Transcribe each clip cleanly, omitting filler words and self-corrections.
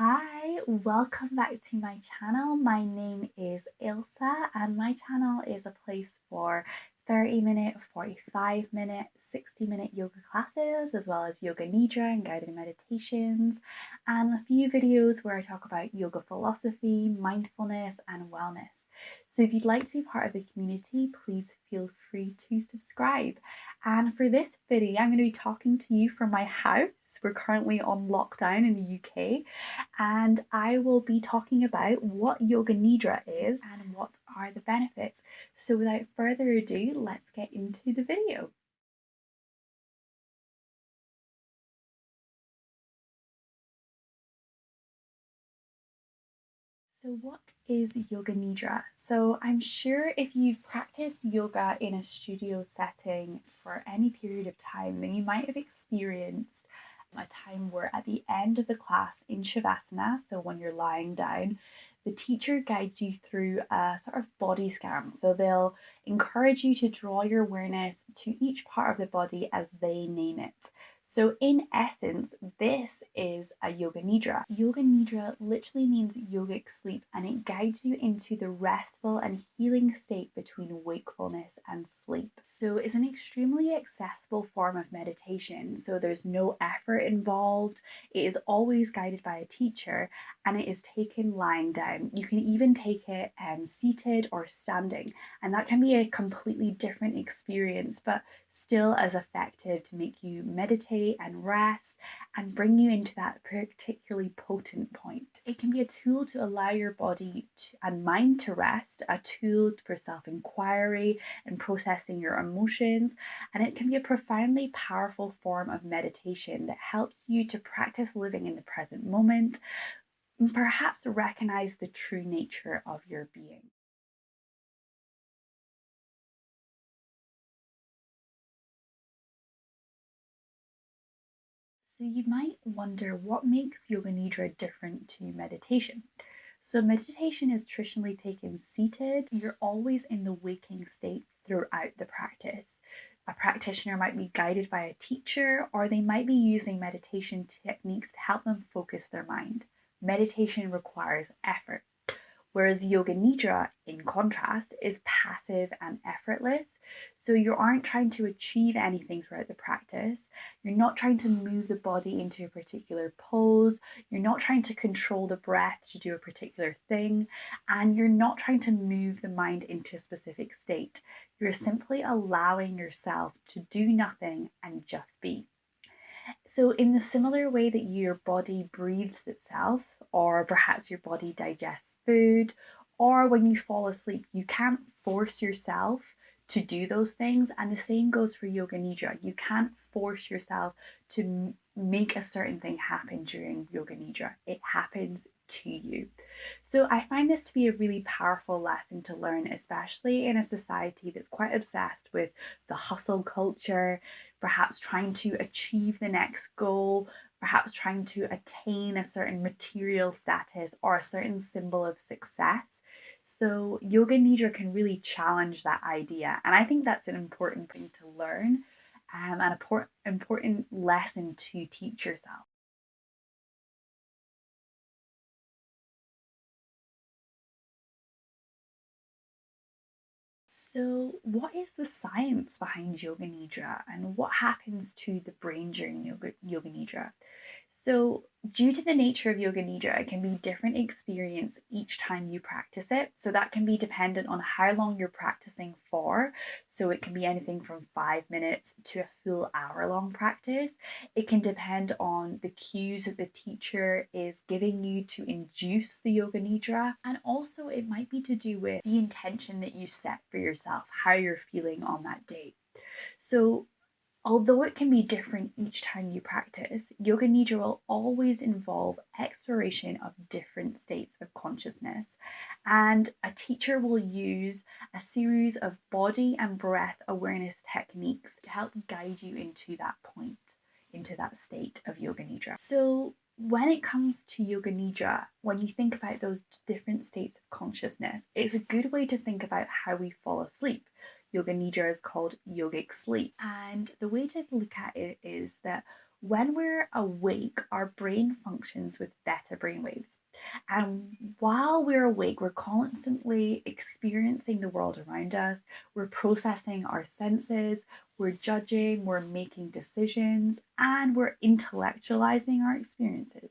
Hi, welcome back to my channel. My name is Ailsa and my channel is a place for 30-minute, 45-minute, 60-minute yoga classes, as well as Yoga Nidra and guided meditations, and a few videos where I talk about yoga philosophy, mindfulness, and wellness. So if you'd like to be part of the community, please feel free to subscribe. And for this video, I'm going to be talking to you from my house. We're currently on lockdown in the UK, and I will be talking about what Yoga Nidra is and what are the benefits. So without further ado, let's get into the video. So what is Yoga Nidra? So I'm sure if you've practiced yoga in a studio setting for any period of time, then you might have experienced a time where at the end of the class in Savasana, so when you're lying down, the teacher guides you through a sort of body scan. So they'll encourage you to draw your awareness to each part of the body as they name it. So in essence, this is a Yoga Nidra. Yoga Nidra literally means yogic sleep, and it guides you into the restful and healing state between wakefulness and sleep. So it's an extremely accessible form of meditation. So there's no effort involved. It is always guided by a teacher, and it is taken lying down. You can even take it seated or standing, and that can be a completely different experience, but still as effective to make you meditate and rest and bring you into that particularly potent point. It can be a tool to allow your body and mind to rest, a tool for self-inquiry and processing your emotions, and it can be a profoundly powerful form of meditation that helps you to practice living in the present moment and perhaps recognize the true nature of your being. So you might wonder what makes Yoga Nidra different to meditation. So meditation is traditionally taken seated. You're always in the waking state throughout the practice. A practitioner might be guided by a teacher, or they might be using meditation techniques to help them focus their mind. Meditation requires effort. Whereas Yoga Nidra, in contrast, is passive and effortless. So you aren't trying to achieve anything throughout the practice. You're not trying to move the body into a particular pose. You're not trying to control the breath to do a particular thing. And you're not trying to move the mind into a specific state. You're simply allowing yourself to do nothing and just be. So, in the similar way that your body breathes itself, or perhaps your body digests food, or when you fall asleep, you can't force yourself to do those things. And the same goes for Yoga Nidra. You can't force yourself to make a certain thing happen during Yoga Nidra, it happens to you. So, I find this to be a really powerful lesson to learn, especially in a society that's quite obsessed with the hustle culture, perhaps trying to achieve the next goal, perhaps trying to attain a certain material status or a certain symbol of success. So, Yoga Nidra can really challenge that idea. And I think that's an important thing to learn and an important lesson to teach yourself. So, what is the science behind Yoga Nidra and what happens to the brain during Yoga Nidra? So, due to the nature of Yoga Nidra, it can be different experience each time you practice it. So that can be dependent on how long you're practicing for. So it can be anything from 5 minutes to a full hour long practice. It can depend on the cues that the teacher is giving you to induce the Yoga Nidra. And also it might be to do with the intention that you set for yourself, how you're feeling on that day. So although it can be different each time you practice, Yoga Nidra will always involve exploration of different states of consciousness. And a teacher will use a series of body and breath awareness techniques to help guide you into that point, into that state of Yoga Nidra. So, when it comes to Yoga Nidra, when you think about those different states of consciousness, it's a good way to think about how we fall asleep. Yoga Nidra is called yogic sleep. And the way to look at it is that When we're awake, our brain functions with beta brainwaves. And while we're awake, we're constantly experiencing the world around us. We're processing our senses, we're judging, we're making decisions, and we're intellectualizing our experiences.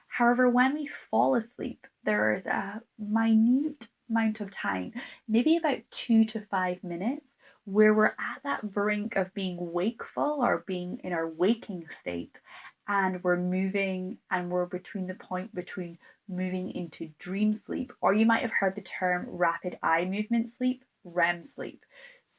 However, when we fall asleep, there is a minute amount of time, maybe about 2 to 5 minutes, where we're at that brink of being wakeful or being in our waking state. And we're moving, and we're between the point between moving into dream sleep, or you might have heard the term rapid eye movement sleep, REM sleep.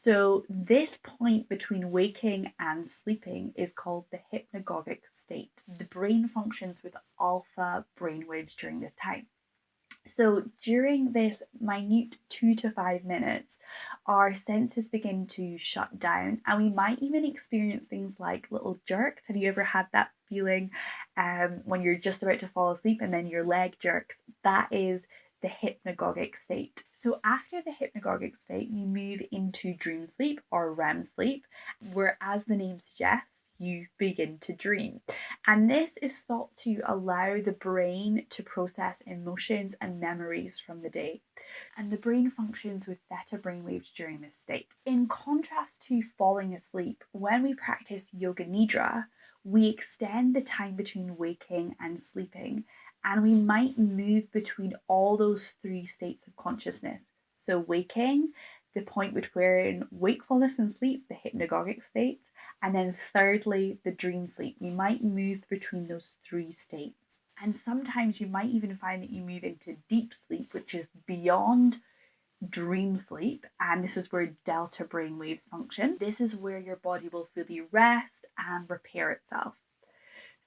So, this point between waking and sleeping is called the hypnagogic state. The brain functions with alpha brainwaves during this time. So, during this minute 2 to 5 minutes, our senses begin to shut down, and we might even experience things like little jerks. Have you ever had that feeling when you're just about to fall asleep and then your leg jerks? That is the hypnagogic state. So, after the hypnagogic state, you move into dream sleep or REM sleep, where, as the name suggests, you begin to dream. And this is thought to allow the brain to process emotions and memories from the day. And the brain functions with theta brainwaves during this state. In contrast to falling asleep, when we practice Yoga Nidra, we extend the time between waking and sleeping, and we might move between all those three states of consciousness. So, waking, the point between wakefulness and sleep, the hypnagogic state, and then thirdly, the dream sleep. You might move between those three states. And sometimes you might even find that you move into deep sleep, which is beyond dream sleep. And this is where delta brain waves function. This is where your body will fully rest and repair itself.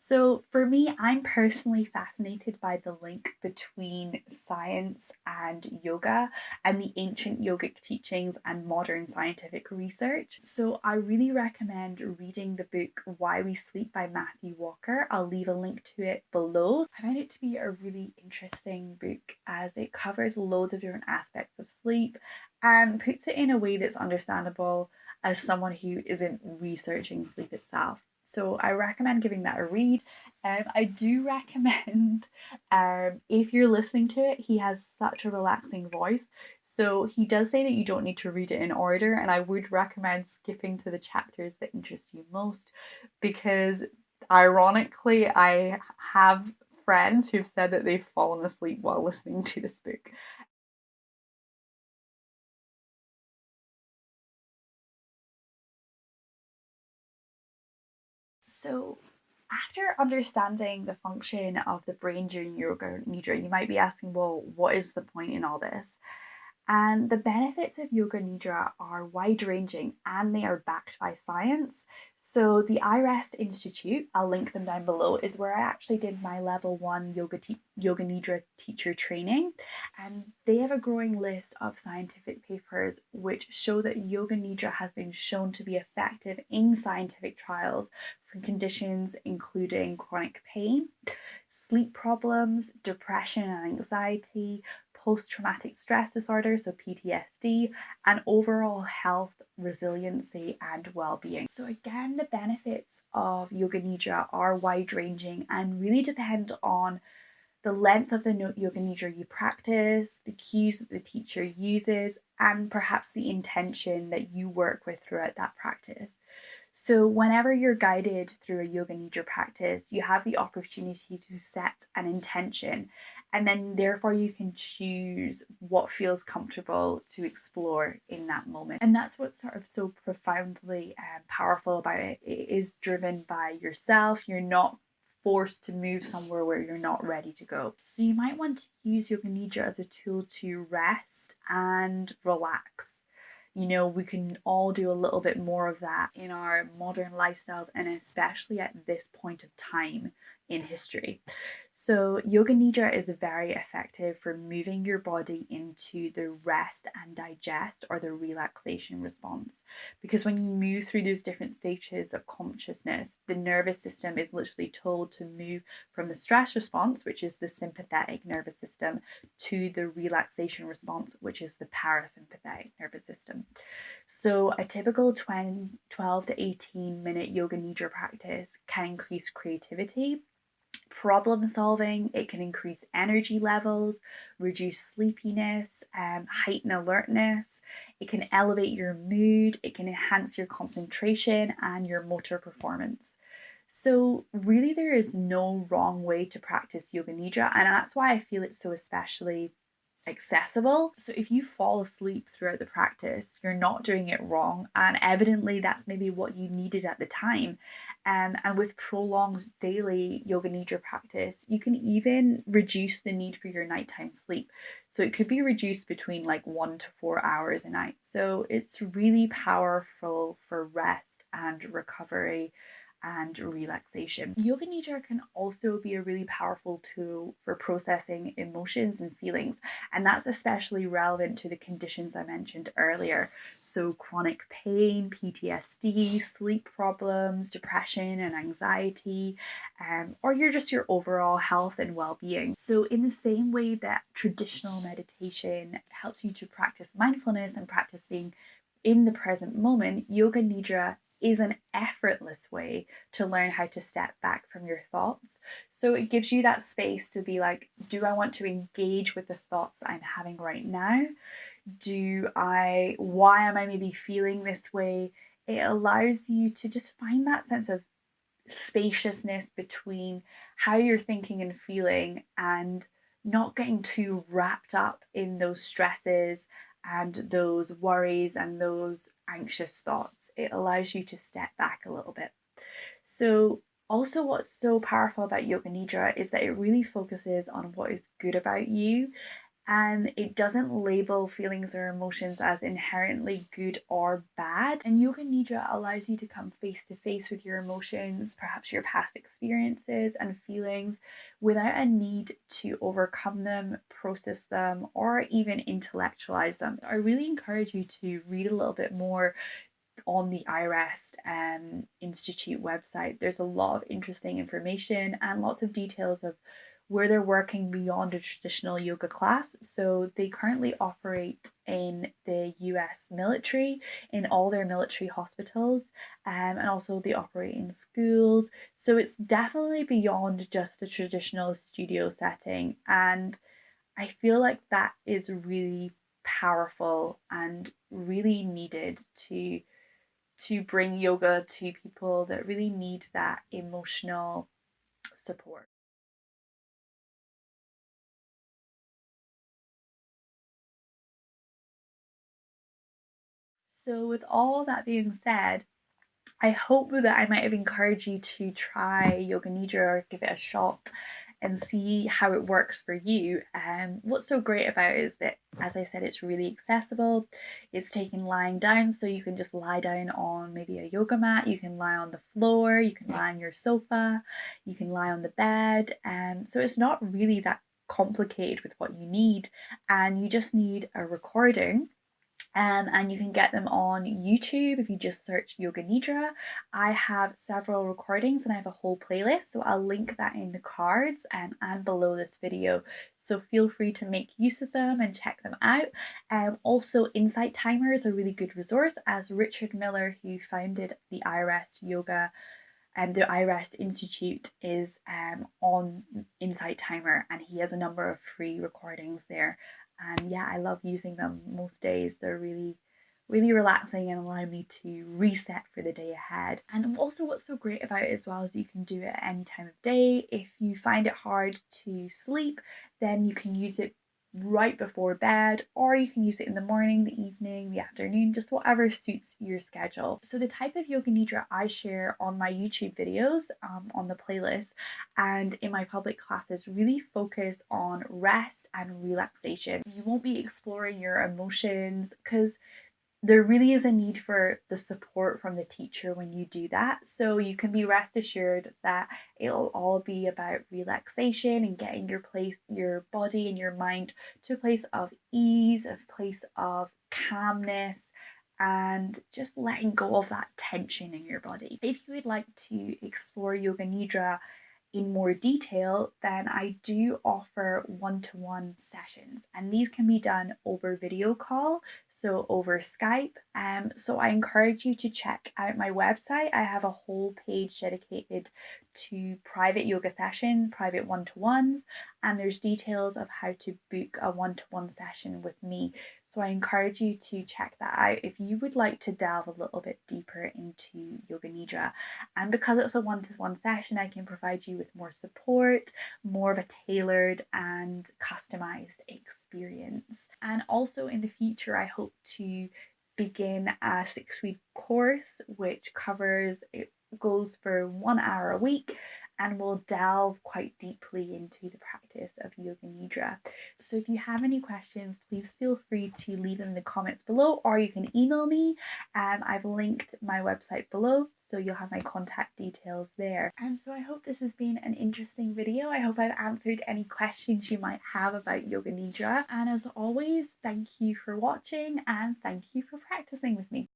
So, for me, I'm personally fascinated by the link between science and yoga and the ancient yogic teachings and modern scientific research. So, I really recommend reading the book Why We Sleep by Matthew Walker. I'll leave a link to it below. I find it to be a really interesting book as it covers loads of different aspects of sleep and puts it in a way that's understandable as someone who isn't researching sleep itself. So I recommend giving that a read. I do recommend, if you're listening to it, he has such a relaxing voice. So he does say that you don't need to read it in order, and I would recommend skipping to the chapters that interest you most because, ironically, I have friends who've said that they've fallen asleep while listening to this book. So, after understanding the function of the brain during Yoga Nidra, you might be asking, well, what is the point in all this? And the benefits of Yoga Nidra are wide ranging and they are backed by science. So, the iRest Institute, I'll link them down below, is where I actually did my level 1 Yoga Nidra teacher training. And they have a growing list of scientific papers which show that Yoga Nidra has been shown to be effective in scientific trials for conditions including chronic pain, sleep problems, depression and anxiety, post traumatic stress disorder, so PTSD, and overall health, resiliency, and well being. So, again, the benefits of Yoga Nidra are wide ranging and really depend on the length of the Yoga Nidra you practice, the cues that the teacher uses, and perhaps the intention that you work with throughout that practice. So, whenever you're guided through a Yoga Nidra practice, you have the opportunity to set an intention, and then therefore you can choose what feels comfortable to explore in that moment. And that's what's sort of so profoundly powerful about it. It is driven by yourself. You're not forced to move somewhere where you're not ready to go. So, you might want to use Yoga Nidra as a tool to rest and relax. We can all do a little bit more of that in our modern lifestyles and especially at this point of time in history. So, Yoga Nidra is very effective for moving your body into the rest and digest or the relaxation response. Because when you move through those different stages of consciousness, the nervous system is literally told to move from the stress response, which is the sympathetic nervous system, to the relaxation response, which is the parasympathetic nervous system. So, a typical 12 to 18-minute Yoga Nidra practice can increase creativity, problem solving, it can increase energy levels, reduce sleepiness, heighten alertness, it can elevate your mood, it can enhance your concentration and your motor performance. So, really, there is no wrong way to practice Yoga Nidra, and that's why I feel it's so especially accessible. So if you fall asleep throughout the practice, you're not doing it wrong, and evidently that's maybe what you needed at the time. And with prolonged daily Yoga Nidra practice, you can even reduce the need for your nighttime sleep. So it could be reduced between like 1 to 4 hours a night. So it's really powerful for rest and recovery and relaxation. Yoga Nidra can also be a really powerful tool for processing emotions and feelings, and that's especially relevant to the conditions I mentioned earlier. So, chronic pain, PTSD, sleep problems, depression, and anxiety, or your overall health and well being. So, in the same way that traditional meditation helps you to practice mindfulness and practice being in the present moment, Yoga Nidra is an effortless way to learn how to step back from your thoughts. So it gives you that space to be like, do I want to engage with the thoughts that I'm having right now? Why am I maybe feeling this way? It allows you to just find that sense of spaciousness between how you're thinking and feeling and not getting too wrapped up in those stresses and those worries and those anxious thoughts. It allows you to step back a little bit. So, also, what's so powerful about Yoga Nidra is that it really focuses on what is good about you, and it doesn't label feelings or emotions as inherently good or bad. And Yoga Nidra allows you to come face to face with your emotions, perhaps your past experiences and feelings, without a need to overcome them, process them, or even intellectualize them. I really encourage you to read a little bit more on the iRest Institute website. There's a lot of interesting information and lots of details of where they're working beyond a traditional yoga class. So they currently operate in the US military, in all their military hospitals, and also they operate in schools. So it's definitely beyond just a traditional studio setting. And I feel like that is really powerful and really needed to bring yoga to people that really need that emotional support. So, with all that being said, I hope that I might have encouraged you to try Yoga Nidra or give it a shot and see how it works for you. What's so great about it is that, as I said, it's really accessible. It's taken lying down, so you can just lie down on maybe a yoga mat. You can lie on the floor. You can lie on your sofa. You can lie on the bed. So it's not really that complicated with what you need, and you just need a recording, and you can get them on YouTube if you just search Yoga Nidra. I have several recordings and I have a whole playlist, so I'll link that in the cards and below this video. So feel free to make use of them and check them out. Also, Insight Timer is a really good resource, as Richard Miller, who founded the iRest Yoga and the iRest Institute, is on Insight Timer, and he has a number of free recordings there. And yeah, I love using them most days. They're really relaxing and allow me to reset for the day ahead. And also, what's so great about it as well is you can do it at any time of day. If you find it hard to sleep, then you can use it right before bed, or you can use it in the morning, the evening, the afternoon, just whatever suits your schedule. So the type of Yoga Nidra I share on my YouTube videos, on the playlist, and in my public classes really focus on rest and relaxation. You won't be exploring your emotions, because there really is a need for the support from the teacher when you do that. So you can be rest assured that it'll all be about relaxation and getting your body and your mind to a place of ease, a place of calmness, and just letting go of that tension in your body. If you would like to explore Yoga Nidra in more detail, then I do offer one-to-one sessions, and these can be done over video call, so over Skype. So I encourage you to check out my website. I have a whole page dedicated to private yoga session, private one-to-ones, and there's details of how to book a one-to-one session with me. So I encourage you to check that out if you would like to delve a little bit deeper into Yoga Nidra. And because it's a one-to-one session, I can provide you with more support, more of a tailored and customized experience. And also in the future, I hope to begin a 6-week course which it goes for 1 hour a week and will delve quite deeply into the practice of Yoga Nidra. So if you have any questions, please feel free to leave them in the comments below, or you can email me. I've linked my website below, so you'll have my contact details there. And so I hope this has been an interesting video. I hope I've answered any questions you might have about Yoga Nidra. And as always, thank you for watching and thank you for practicing with me.